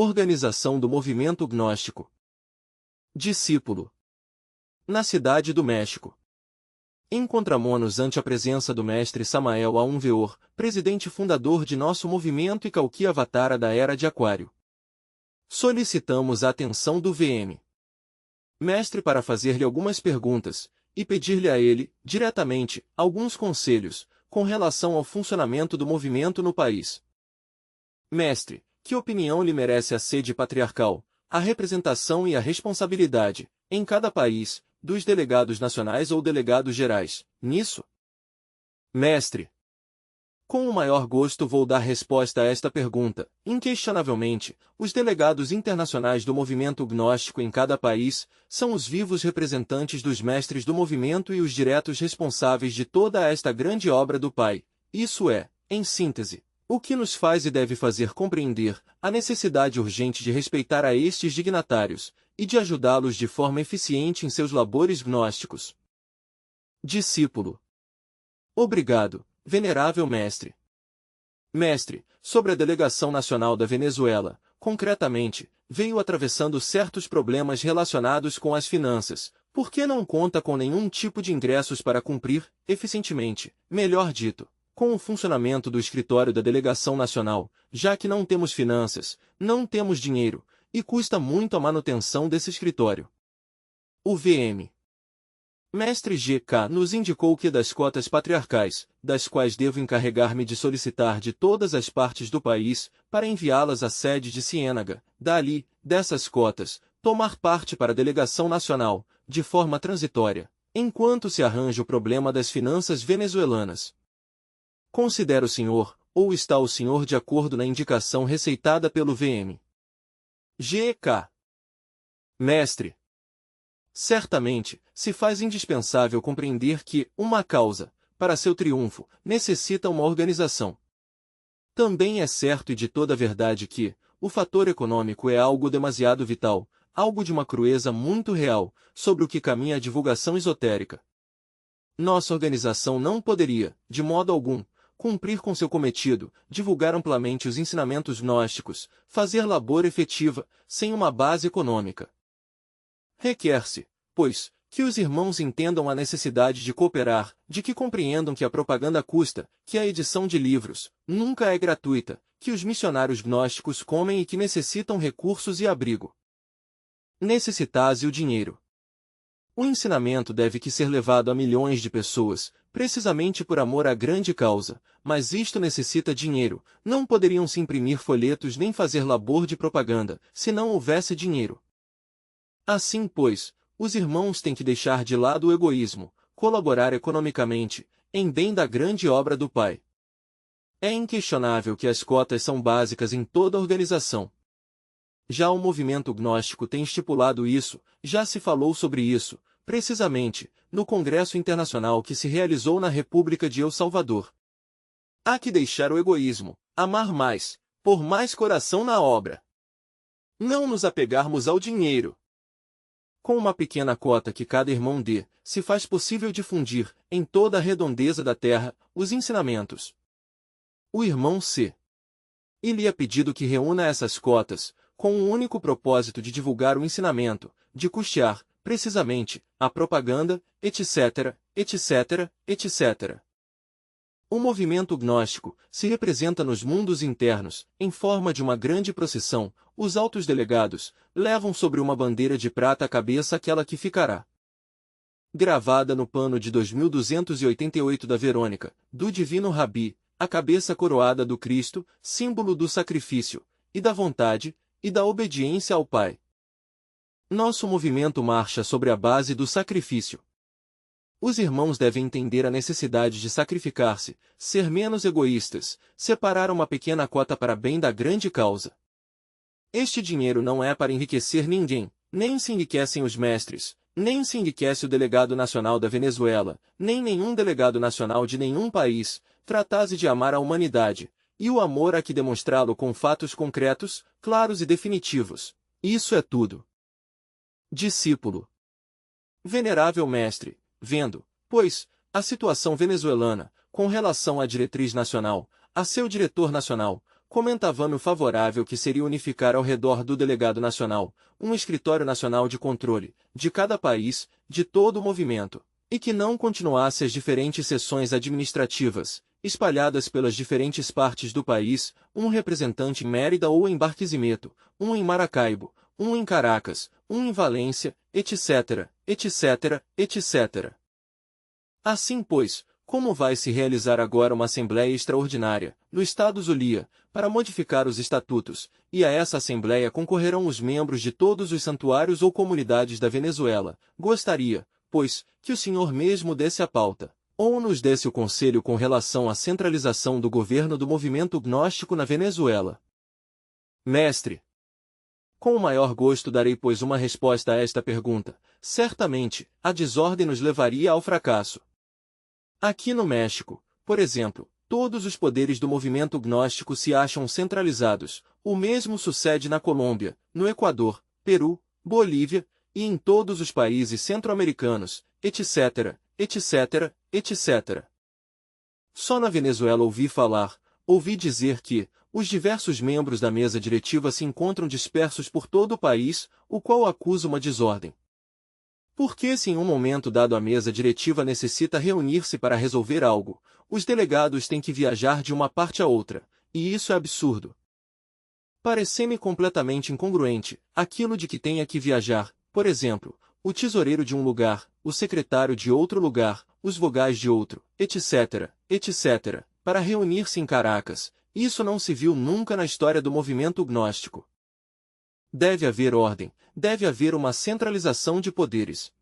Organização do movimento gnóstico. Discípulo. Na cidade do México. Encontramo-nos ante a presença do mestre Samael Aunveor, presidente fundador de nosso movimento e Kalki Avatara da Era de Aquário. Solicitamos a atenção do VM. Mestre para fazer-lhe algumas perguntas, e pedir-lhe a ele, diretamente, alguns conselhos, com relação ao funcionamento do movimento no país. Mestre, que opinião lhe merece a sede patriarcal, a representação e a responsabilidade, em cada país, dos delegados nacionais ou delegados gerais, nisso? Mestre. Com o maior gosto vou dar resposta a esta pergunta. Inquestionavelmente, os delegados internacionais do movimento gnóstico em cada país são os vivos representantes dos mestres do movimento e os diretos responsáveis de toda esta grande obra do Pai. Isso é, em síntese, o que nos faz e deve fazer compreender a necessidade urgente de respeitar a estes dignatários e de ajudá-los de forma eficiente em seus labores gnósticos. Discípulo. Obrigado, venerável mestre. Mestre, sobre a delegação nacional da Venezuela, concretamente, veio atravessando certos problemas relacionados com as finanças, porque não conta com nenhum tipo de ingressos para cumprir, eficientemente, melhor dito, com o funcionamento do escritório da delegação nacional, já que não temos finanças, não temos dinheiro, e custa muito a manutenção desse escritório. O VM. Mestre G.K. nos indicou que das cotas patriarcais, das quais devo encarregar-me de solicitar de todas as partes do país, para enviá-las à sede de Ciénaga, dali, dessas cotas, tomar parte para a delegação nacional, de forma transitória, enquanto se arranja o problema das finanças venezuelanas. Considera o senhor, ou está o senhor de acordo na indicação receitada pelo VM? G.K. Mestre. Certamente, se faz indispensável compreender que uma causa, para seu triunfo, necessita uma organização. Também é certo e de toda verdade que o fator econômico é algo demasiado vital, algo de uma crueza muito real, sobre o que caminha a divulgação esotérica. Nossa organização não poderia, de modo algum, cumprir com seu cometido, divulgar amplamente os ensinamentos gnósticos, fazer labor efetiva, sem uma base econômica. Requer-se, pois, que os irmãos entendam a necessidade de cooperar, de que compreendam que a propaganda custa, que a edição de livros nunca é gratuita, que os missionários gnósticos comem e que necessitam recursos e abrigo. Necessitas o dinheiro. O ensinamento deve que ser levado a milhões de pessoas, precisamente por amor à grande causa, mas isto necessita dinheiro, não poderiam se imprimir folhetos nem fazer labor de propaganda, se não houvesse dinheiro. Assim, pois, os irmãos têm que deixar de lado o egoísmo, colaborar economicamente, em bem da grande obra do Pai. É inquestionável que as cotas são básicas em toda a organização. Já o movimento gnóstico tem estipulado isso, já se falou sobre isso, precisamente, no Congresso Internacional que se realizou na República de El Salvador. Há que deixar o egoísmo, amar mais, pôr mais coração na obra. Não nos apegarmos ao dinheiro. Com uma pequena cota que cada irmão dê, se faz possível difundir, em toda a redondeza da terra, os ensinamentos. O irmão C. E lhe é pedido que reúna essas cotas, com o único propósito de divulgar o ensinamento, de custear, precisamente, a propaganda, etc., etc., etc. O movimento gnóstico se representa nos mundos internos, em forma de uma grande procissão. Os altos delegados levam sobre uma bandeira de prata a cabeça aquela que ficará gravada no pano de 2288 da Verônica, do Divino Rabi, a cabeça coroada do Cristo, símbolo do sacrifício, e da vontade, e da obediência ao Pai. Nosso movimento marcha sobre a base do sacrifício. Os irmãos devem entender a necessidade de sacrificar-se, ser menos egoístas, separar uma pequena cota para bem da grande causa. Este dinheiro não é para enriquecer ninguém, nem se enriquecem os mestres, nem se enriquece o delegado nacional da Venezuela, nem nenhum delegado nacional de nenhum país. Trata-se de amar a humanidade, e o amor há que demonstrá-lo com fatos concretos, claros e definitivos. Isso é tudo. Discípulo. Venerável mestre, vendo, pois, a situação venezuelana, com relação à diretriz nacional, a seu diretor nacional, Comentava-me o favorável que seria unificar ao redor do delegado nacional, um escritório nacional de controle, de cada país, de todo o movimento, e que não continuasse as diferentes seções administrativas, espalhadas pelas diferentes partes do país, um representante em Mérida ou em Barquisimeto, um em Maracaibo, um em Caracas, um em Valência, etc., etc., etc. Assim, pois, como vai se realizar agora uma Assembleia Extraordinária, no Estado Zulia, para modificar os estatutos, e a essa Assembleia concorrerão os membros de todos os santuários ou comunidades da Venezuela, gostaria, pois, que o senhor mesmo desse a pauta, ou nos desse o conselho com relação à centralização do governo do movimento gnóstico na Venezuela. Mestre, com o maior gosto darei pois uma resposta a esta pergunta. Certamente, a desordem nos levaria ao fracasso. Aqui no México, por exemplo, todos os poderes do movimento gnóstico se acham centralizados. O mesmo sucede na Colômbia, no Equador, Peru, Bolívia, e em todos os países centro-americanos, etc., etc., etc. Só na Venezuela ouvi dizer que, os diversos membros da mesa diretiva se encontram dispersos por todo o país, o qual acusa uma desordem. Porque se em um momento dado a mesa diretiva necessita reunir-se para resolver algo, os delegados têm que viajar de uma parte a outra, e isso é absurdo. Parece-me completamente incongruente, aquilo de que tenha que viajar, por exemplo, o tesoureiro de um lugar, o secretário de outro lugar, os vogais de outro, etc., etc., para reunir-se em Caracas. Isso não se viu nunca na história do movimento gnóstico. Deve haver ordem, deve haver uma centralização de poderes.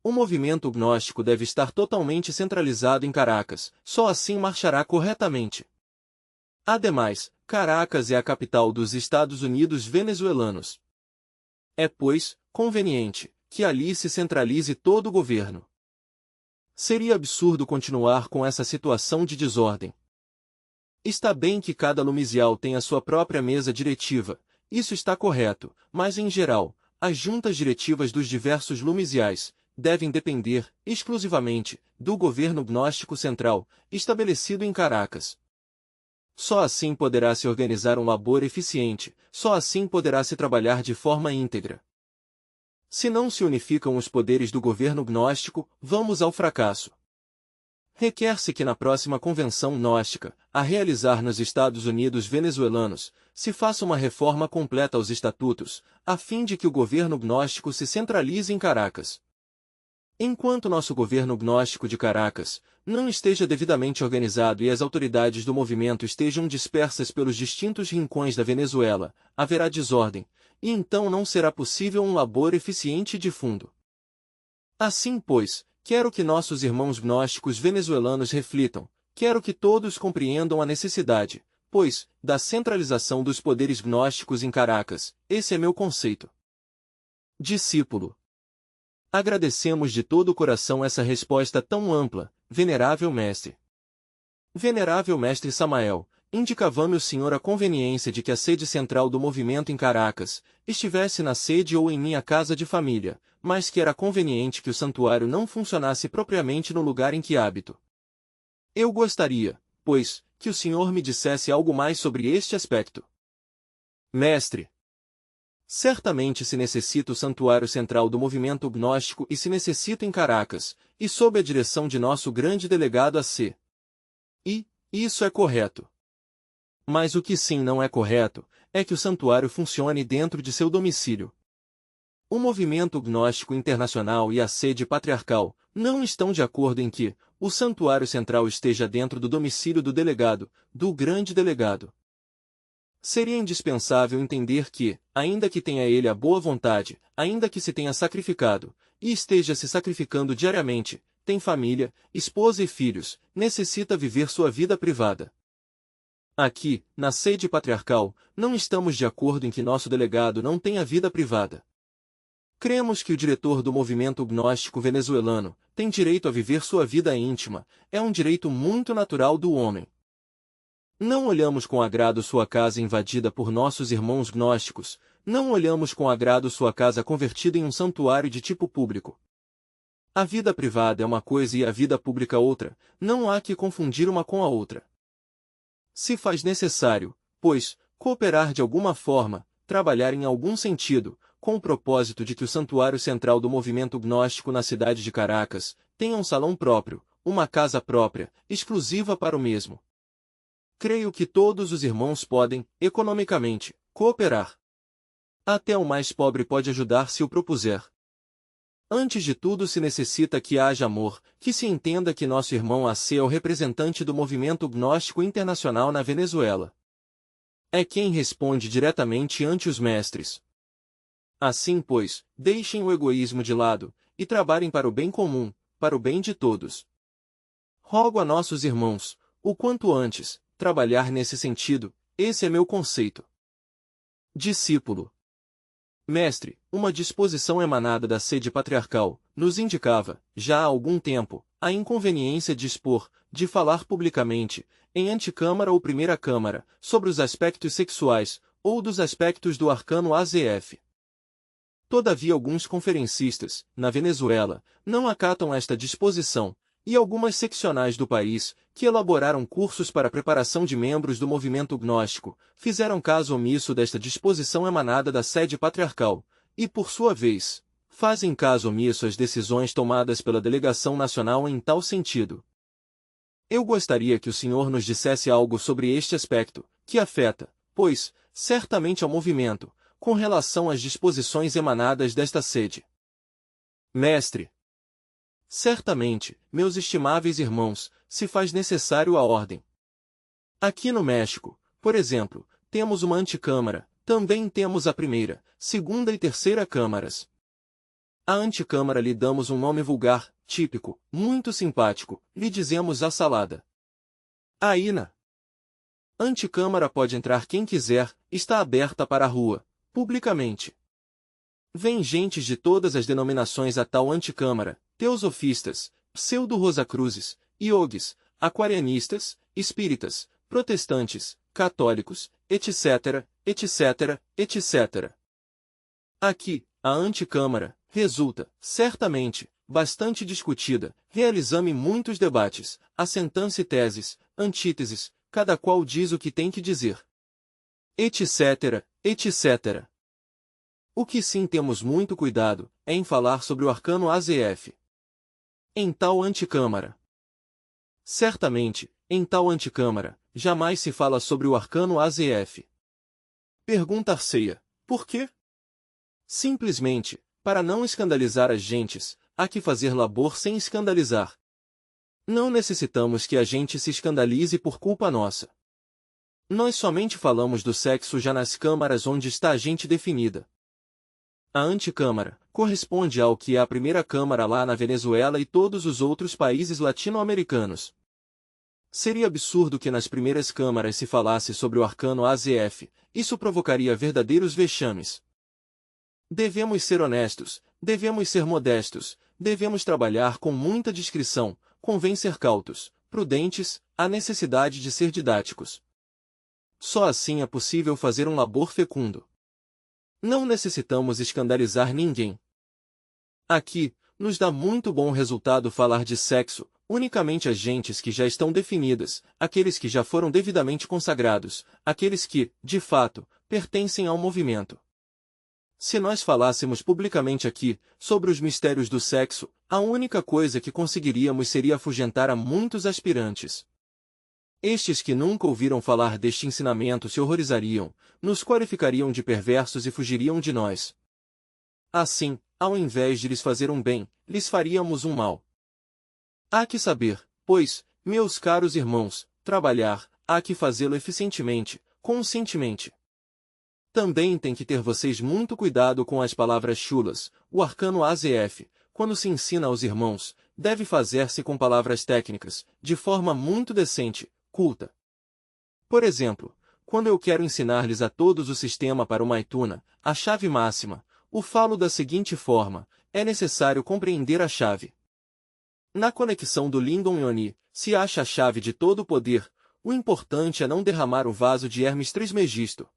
O movimento gnóstico deve estar totalmente centralizado em Caracas, só assim marchará corretamente. Ademais, Caracas é a capital dos Estados Unidos venezuelanos. É, pois, conveniente que ali se centralize todo o governo. Seria absurdo continuar com essa situação de desordem. Está bem que cada lumisial tenha sua própria mesa diretiva, isso está correto, mas em geral, as juntas diretivas dos diversos lumisiais devem depender, exclusivamente, do governo gnóstico central, estabelecido em Caracas. Só assim poderá se organizar um labor eficiente, só assim poderá se trabalhar de forma íntegra. Se não se unificam os poderes do governo gnóstico, vamos ao fracasso. Requer-se que na próxima convenção gnóstica, a realizar nos Estados Unidos venezuelanos, se faça uma reforma completa aos estatutos, a fim de que o governo gnóstico se centralize em Caracas. Enquanto nosso governo gnóstico de Caracas não esteja devidamente organizado e as autoridades do movimento estejam dispersas pelos distintos rincões da Venezuela, haverá desordem, e então não será possível um labor eficiente e difundo. Assim, pois, quero que nossos irmãos gnósticos venezuelanos reflitam, quero que todos compreendam a necessidade, pois, da centralização dos poderes gnósticos em Caracas. Esse é meu conceito. Discípulo. Agradecemos de todo o coração essa resposta tão ampla, venerável mestre. Venerável mestre Samael, indicava-me o senhor a conveniência de que a sede central do movimento em Caracas estivesse na sede ou em minha casa de família, mas que era conveniente que o santuário não funcionasse propriamente no lugar em que habito. Eu gostaria, pois, que o senhor me dissesse algo mais sobre este aspecto. Mestre, certamente se necessita o santuário central do movimento gnóstico e se necessita em Caracas, e sob a direção de nosso grande delegado A.C. E, isso é correto. Mas o que sim não é correto, é que o santuário funcione dentro de seu domicílio. O movimento gnóstico internacional e a sede patriarcal não estão de acordo em que o santuário central esteja dentro do domicílio do delegado, do grande delegado. Seria indispensável entender que, ainda que tenha ele a boa vontade, ainda que se tenha sacrificado, e esteja se sacrificando diariamente, tem família, esposa e filhos, necessita viver sua vida privada. Aqui, na sede patriarcal, não estamos de acordo em que nosso delegado não tenha vida privada. Cremos que o diretor do movimento gnóstico venezuelano tem direito a viver sua vida íntima, é um direito muito natural do homem. Não olhamos com agrado sua casa invadida por nossos irmãos gnósticos, não olhamos com agrado sua casa convertida em um santuário de tipo público. A vida privada é uma coisa e a vida pública outra, não há que confundir uma com a outra. Se faz necessário, pois, cooperar de alguma forma, trabalhar em algum sentido, com o propósito de que o santuário central do movimento gnóstico na cidade de Caracas tenha um salão próprio, uma casa própria, exclusiva para o mesmo. Creio que todos os irmãos podem, economicamente, cooperar. Até o mais pobre pode ajudar se o propuser. Antes de tudo se necessita que haja amor, que se entenda que nosso irmão AC é o representante do movimento gnóstico internacional na Venezuela. É quem responde diretamente ante os mestres. Assim, pois, deixem o egoísmo de lado, e trabalhem para o bem comum, para o bem de todos. Rogo a nossos irmãos, o quanto antes, trabalhar nesse sentido, esse é meu conceito. Discípulo. Mestre, uma disposição emanada da sede patriarcal, nos indicava, já há algum tempo, a inconveniência de expor, de falar publicamente, em antecâmara ou primeira câmara, sobre os aspectos sexuais, ou dos aspectos do arcano AZF. Todavia alguns conferencistas, na Venezuela, não acatam esta disposição, e algumas seccionais do país, que elaboraram cursos para a preparação de membros do movimento gnóstico, fizeram caso omisso desta disposição emanada da sede patriarcal, e, por sua vez, fazem caso omisso às decisões tomadas pela delegação nacional em tal sentido. Eu gostaria que o senhor nos dissesse algo sobre este aspecto, que afeta, pois, certamente ao movimento, com relação às disposições emanadas desta sede. Mestre. Certamente, meus estimáveis irmãos, se faz necessário a ordem. Aqui no México, por exemplo, temos uma antecâmara, também temos a primeira, segunda e terceira câmaras. À antecâmara lhe damos um nome vulgar, típico, muito simpático, lhe dizemos a salada. Aí na antecâmara pode entrar quem quiser, está aberta para a rua, publicamente. Vêm gentes de todas as denominações a tal antecâmara, teosofistas, pseudo-rosacruzes, iogues, aquarianistas, espíritas, protestantes, católicos, etc., etc., etc. Aqui, a antecâmara, resulta, certamente, bastante discutida, realizame muitos debates, assentando-se teses, antíteses, cada qual diz o que tem que dizer. Etc., etc. O que sim temos muito cuidado, é em falar sobre o arcano AZF. Em tal antecâmara. Certamente, em tal antecâmara, jamais se fala sobre o arcano AZF. Perguntar-se-ia, por quê? Simplesmente, para não escandalizar as gentes, há que fazer labor sem escandalizar. Não necessitamos que a gente se escandalize por culpa nossa. Nós somente falamos do sexo já nas câmaras onde está a gente definida. A antecâmara corresponde ao que é a primeira câmara lá na Venezuela e todos os outros países latino-americanos. Seria absurdo que nas primeiras câmaras se falasse sobre o arcano AZF, isso provocaria verdadeiros vexames. Devemos ser honestos, devemos ser modestos, devemos trabalhar com muita discrição, convém ser cautos, prudentes, há necessidade de ser didáticos. Só assim é possível fazer um labor fecundo. Não necessitamos escandalizar ninguém. Aqui, nos dá muito bom resultado falar de sexo, unicamente as gentes que já estão definidas, aqueles que já foram devidamente consagrados, aqueles que, de fato, pertencem ao movimento. Se nós falássemos publicamente aqui, sobre os mistérios do sexo, a única coisa que conseguiríamos seria afugentar a muitos aspirantes. Estes que nunca ouviram falar deste ensinamento se horrorizariam, nos qualificariam de perversos e fugiriam de nós. Assim, ao invés de lhes fazer um bem, lhes faríamos um mal. Há que saber, pois, meus caros irmãos, trabalhar, há que fazê-lo eficientemente, conscientemente. Também tem que ter vocês muito cuidado com as palavras chulas, o arcano AZF, quando se ensina aos irmãos, deve fazer-se com palavras técnicas, de forma muito decente, culta. Por exemplo, quando eu quero ensinar-lhes a todos o sistema para uma Ituna, a chave máxima, o falo da seguinte forma, é necessário compreender a chave. Na conexão do Lindon Ioni, se acha a chave de todo o poder, o importante é não derramar o vaso de Hermes Trismegisto.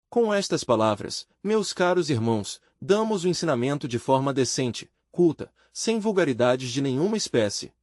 Com estas palavras, meus caros irmãos, damos o ensinamento de forma decente, culta, sem vulgaridades de nenhuma espécie.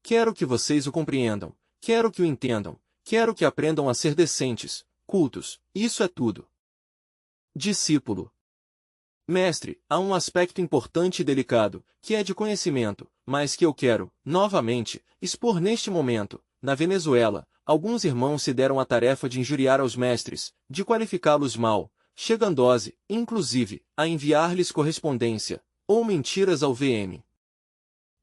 Quero que vocês o compreendam, quero que o entendam, Quero que aprendam a ser decentes, cultos, isso é tudo. Discípulo. Mestre, há um aspecto importante e delicado, que é de conhecimento, mas que eu quero, novamente, expor neste momento. Na Venezuela, alguns irmãos se deram a tarefa de injuriar aos mestres, de qualificá-los mal, chegando-se, inclusive, a enviar-lhes correspondência, ou mentiras ao VM.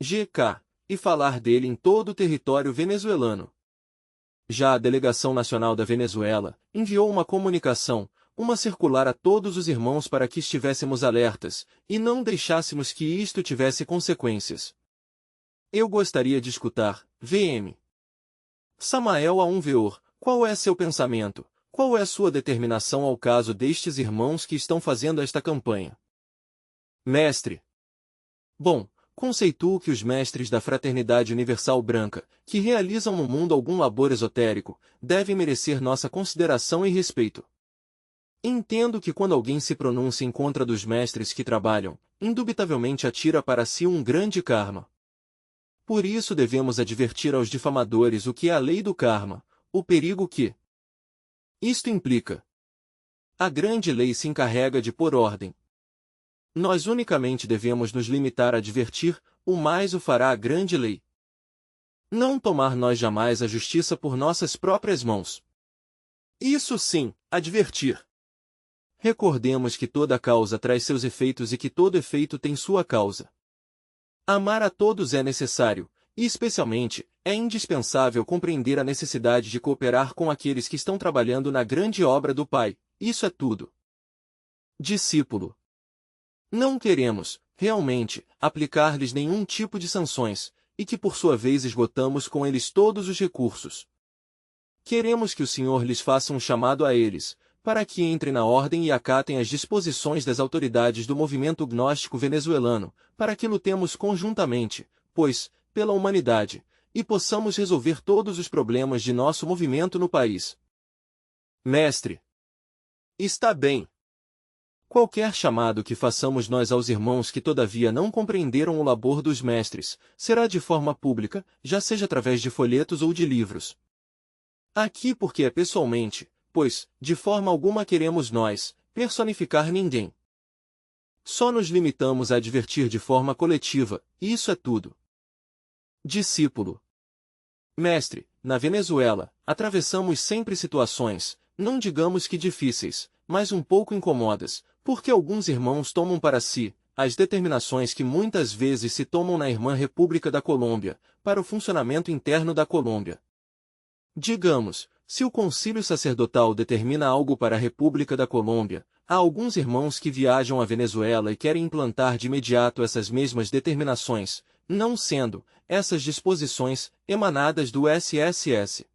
GK, e falar dele em todo o território venezuelano. Já a Delegação Nacional da Venezuela enviou uma comunicação, uma circular a todos os irmãos para que estivéssemos alertas, e não deixássemos que isto tivesse consequências. Eu gostaria de escutar, VM. Samael a um veor, qual é seu pensamento, qual é sua determinação ao caso destes irmãos que estão fazendo esta campanha? Mestre. Bom, conceituo que os mestres da Fraternidade Universal Branca, que realizam no mundo algum labor esotérico, devem merecer nossa consideração e respeito. Entendo que quando alguém se pronuncia em contra dos mestres que trabalham, indubitavelmente atira para si um grande karma. Por isso devemos advertir aos difamadores o que é a lei do karma, o perigo que isto implica. A grande lei se encarrega de pôr ordem. Nós unicamente devemos nos limitar a advertir, o mais o fará a grande lei. Não tomar nós jamais a justiça por nossas próprias mãos. Isso sim, advertir. Recordemos que toda causa traz seus efeitos e que todo efeito tem sua causa. Amar a todos é necessário, e especialmente, é indispensável compreender a necessidade de cooperar com aqueles que estão trabalhando na grande obra do Pai, isso é tudo. Discípulo. Não queremos, realmente, aplicar-lhes nenhum tipo de sanções, e que por sua vez esgotamos com eles todos os recursos. Queremos que o Senhor lhes faça um chamado a eles, para que entrem na ordem e acatem as disposições das autoridades do movimento gnóstico venezuelano, para que lutemos conjuntamente, pois, pela humanidade, e possamos resolver todos os problemas de nosso movimento no país. Mestre. Está bem. Qualquer chamado que façamos nós aos irmãos que todavia não compreenderam o labor dos mestres, será de forma pública, já seja através de folhetos ou de livros. Aqui porque é pessoalmente, pois, de forma alguma queremos nós, personificar ninguém. Só nos limitamos a advertir de forma coletiva, e isso é tudo. Discípulo. Mestre, na Venezuela, atravessamos sempre situações, não digamos que difíceis, mas um pouco incomodas, porque alguns irmãos tomam para si as determinações que muitas vezes se tomam na irmã República da Colômbia, para o funcionamento interno da Colômbia. Digamos, se o concílio sacerdotal determina algo para a República da Colômbia, há alguns irmãos que viajam à Venezuela e querem implantar de imediato essas mesmas determinações, não sendo essas disposições emanadas do SSS.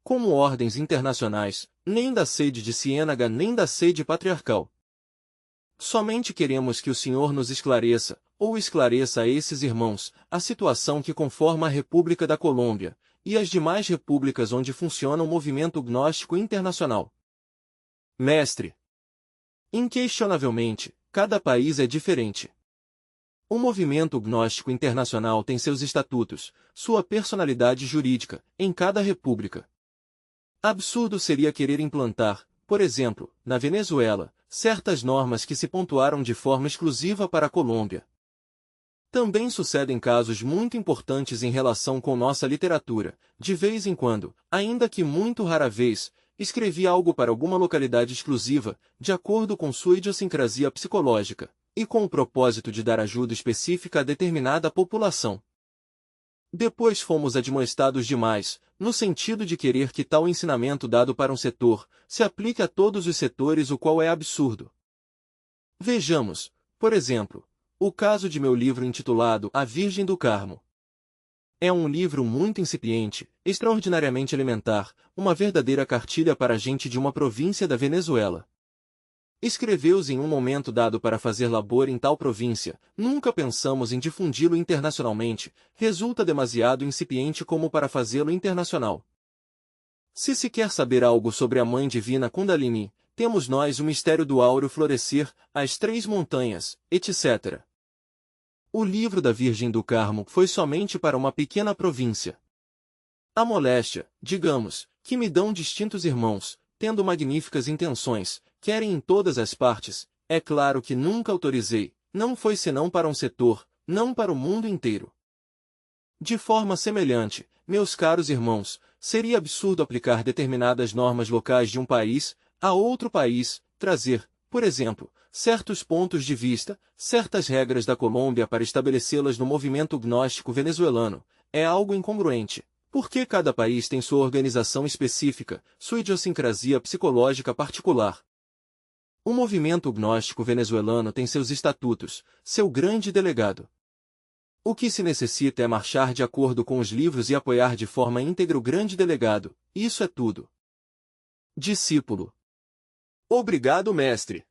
Como ordens internacionais, nem da sede de Ciénaga nem da sede patriarcal. Somente queremos que o Senhor nos esclareça, ou esclareça a esses irmãos, a situação que conforma a República da Colômbia, e as demais repúblicas onde funciona o movimento gnóstico internacional. Mestre. Inquestionavelmente, cada país é diferente. O movimento gnóstico internacional tem seus estatutos, sua personalidade jurídica, em cada república. Absurdo seria querer implantar, por exemplo, na Venezuela, certas normas que se pontuaram de forma exclusiva para a Colômbia. Também sucedem casos muito importantes em relação com nossa literatura. De vez em quando, ainda que muito rara vez, escrevi algo para alguma localidade exclusiva, de acordo com sua idiosincrasia psicológica, e com o propósito de dar ajuda específica a determinada população. Depois fomos admoestados demais, no sentido de querer que tal ensinamento dado para um setor, se aplique a todos os setores, o qual é absurdo. Vejamos, por exemplo, o caso de meu livro intitulado A Virgem do Carmo. É um livro muito incipiente, extraordinariamente elementar, uma verdadeira cartilha para a gente de uma província da Venezuela. Escreveu-se em um momento dado para fazer labor em tal província, nunca pensamos em difundi-lo internacionalmente, resulta demasiado incipiente como para fazê-lo internacional. Se quer saber algo sobre a Mãe Divina Kundalini, temos nós o mistério do áureo florescer, as 3 montanhas, etc. O livro da Virgem do Carmo foi somente para uma pequena província. A moléstia, digamos, que me dão distintos irmãos, tendo magníficas intenções, querem em todas as partes, é claro que nunca autorizei, não foi senão para um setor, não para o mundo inteiro. De forma semelhante, meus caros irmãos, seria absurdo aplicar determinadas normas locais de um país a outro país, trazer, por exemplo, certos pontos de vista, certas regras da Colômbia para estabelecê-las no movimento gnóstico venezuelano, é algo incongruente, porque cada país tem sua organização específica, sua idiosincrasia psicológica particular. O movimento gnóstico venezuelano tem seus estatutos, seu grande delegado. O que se necessita é marchar de acordo com os livros e apoiar de forma íntegra o grande delegado, isso é tudo. Discípulo. Obrigado, mestre.